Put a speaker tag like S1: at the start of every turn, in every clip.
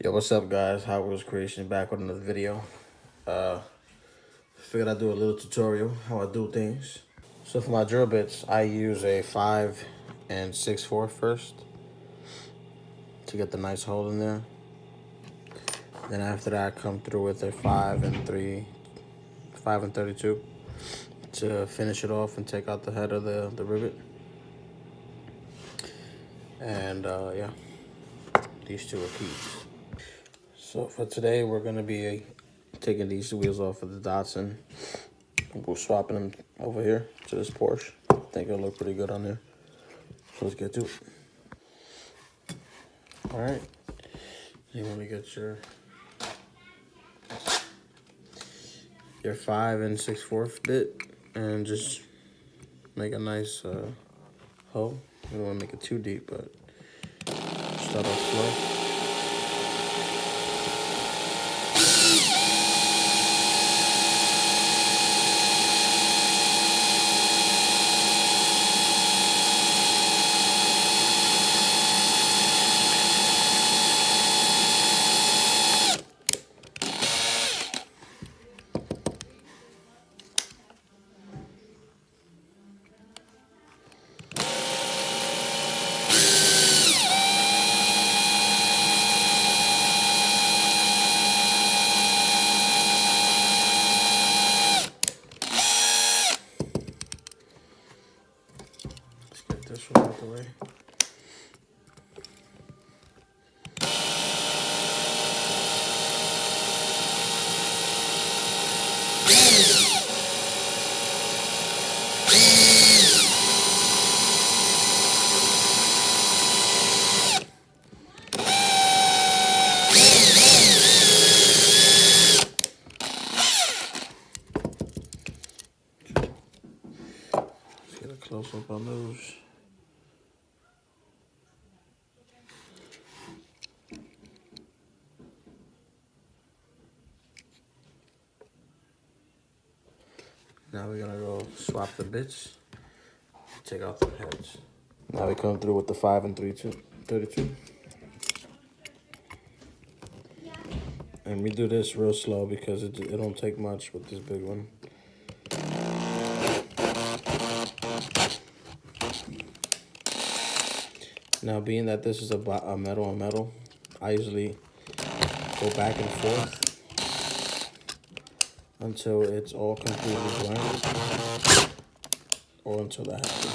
S1: Yo, what's up, guys? Hotwheels Creation back with another video. Figured I'd do a little tutorial how I do things. So for my drill bits, I use a 5 and 6/4 first to get the nice hole in there. Then after that, I come through with a 5 and 32 to finish it off and take out the head of the rivet. And yeah, these two are keys. So for today, we're gonna be taking these wheels off of the Datsun. We're swapping them over here to this Porsche. I think it'll look pretty good on there. So let's get to it. All right. You want to get your 5 and 6/4 bit and just make a nice hole. You don't want to make it too deep, but start off slow. Let's get this one out the way. Let's get a close up on those. Now we're gonna go swap the bits, take out the heads. Now we come through with the 5 and 32. And we do this real slow because it don't take much with this big one. Now, being that this is a metal on metal, I usually go back and forth until it's all completely blended, or until that happens.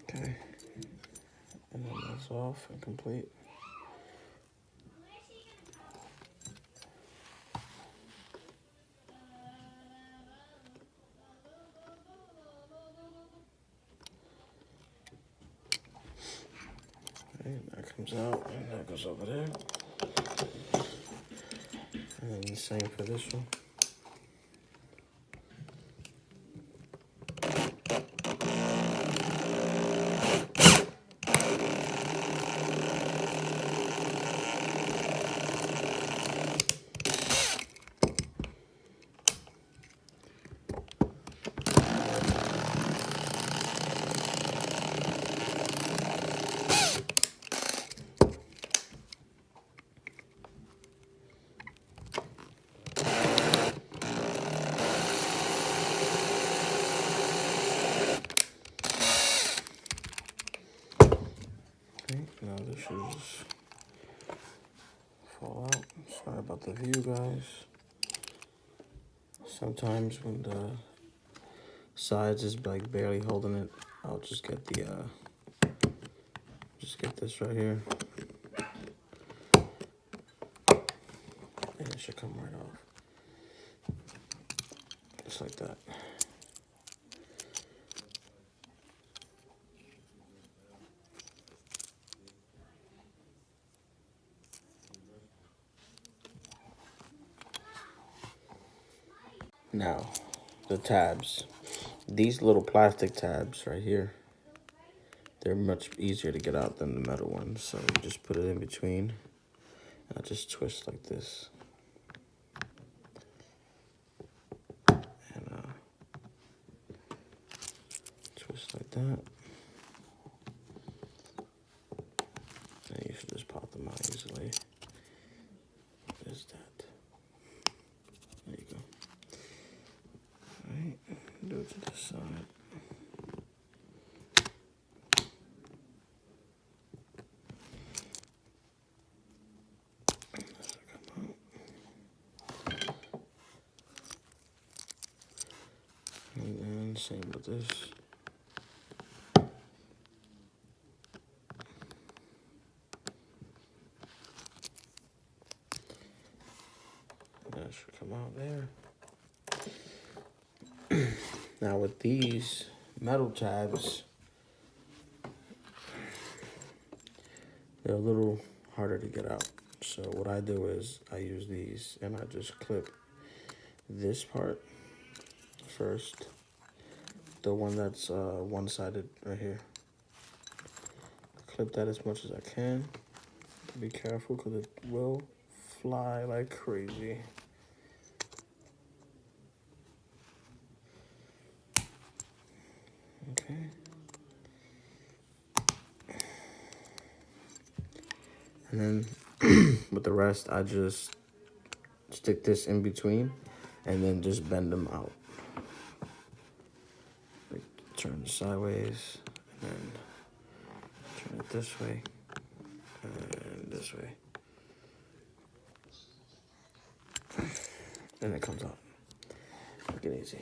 S1: Okay, and then that's off and complete. Okay, that comes out, and that goes over there. And then the same for this one. Now this should just fall out. Sorry about the view, guys. Sometimes when the sides is like barely holding it, I'll just get the this right here, and it should come right off, just like that. Now, the tabs. These little plastic tabs right here, they're much easier to get out than the metal ones. So you just put it in between, and I just twist like this. And that. And you should just pop them out easily. There's that. There you go. Alright, do it to the side. And then same with this. That should come out there. Now with these metal tabs, they're a little harder to get out. So what I do is I use these and I just clip this part first. The one that's one-sided right here. Clip that as much as I can. Be careful because it will fly like crazy. Okay. And then with the rest, I just stick this in between and then just bend them out. Like, turn it sideways and then turn it this way and this way. And it comes out. Make it easy.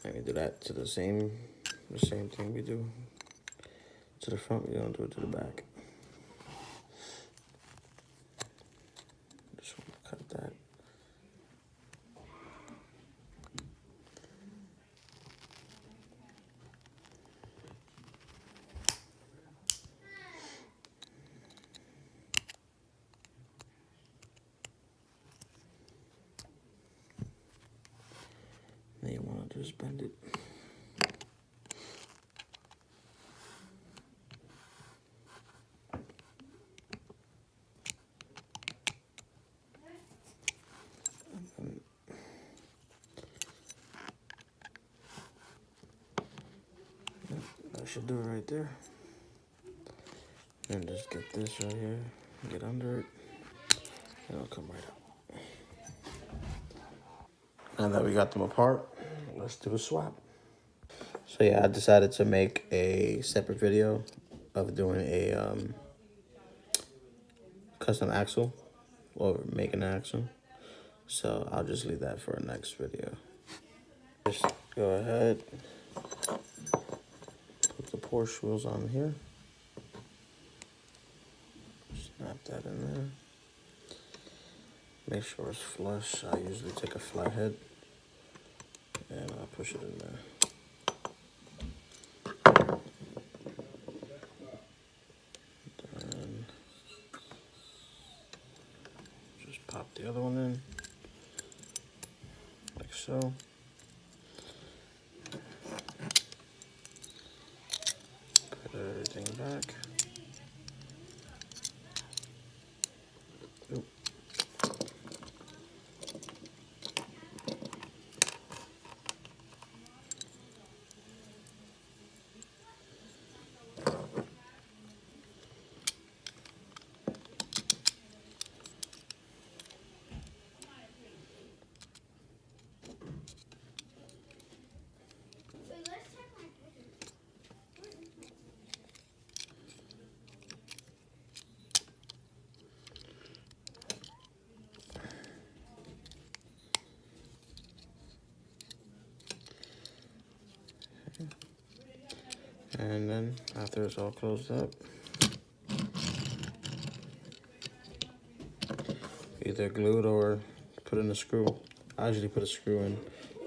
S1: And we do that to the same thing we do to the front. We don't do it to the back. Just want to cut that. Then you want to just bend it. That should do it right there. And just get this right here, get under it, and it'll come right out. Now that we got them apart, let's do a swap. So yeah, I decided to make a separate video of doing a custom axle or making an axle. So I'll just leave that for a next video. Just go ahead, put the Porsche wheels on here. Snap that in there. Make sure it's flush. I usually take a flathead and I'll push it in there. Then just pop the other one in, like so. Put everything back. Oop. And then after it's all closed up, either glued or put in a screw. I usually put a screw in.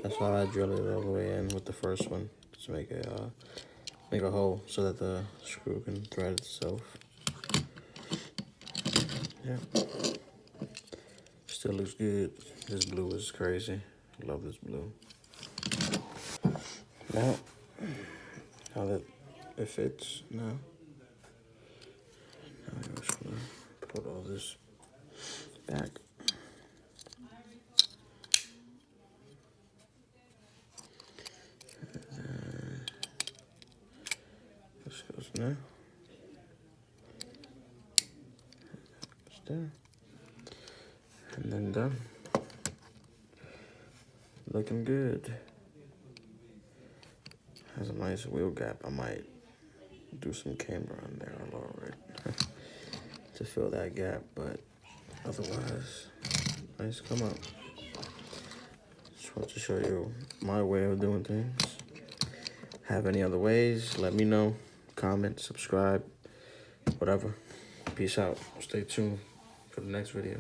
S1: That's why I drill it all the way in with the first one to make a hole so that the screw can thread itself. Yeah, still looks good. This blue is crazy. Love this blue. Now that it fits, now I'm just gonna put all this back. Yeah. It's there. And then done. Looking good. Has a nice wheel gap. I might do some camber on there a little bit to fill that gap, but otherwise, nice come up. Just want to show you my way of doing things. Have any other ways, let me know. Comment, subscribe, whatever. Peace out. Stay tuned for the next video.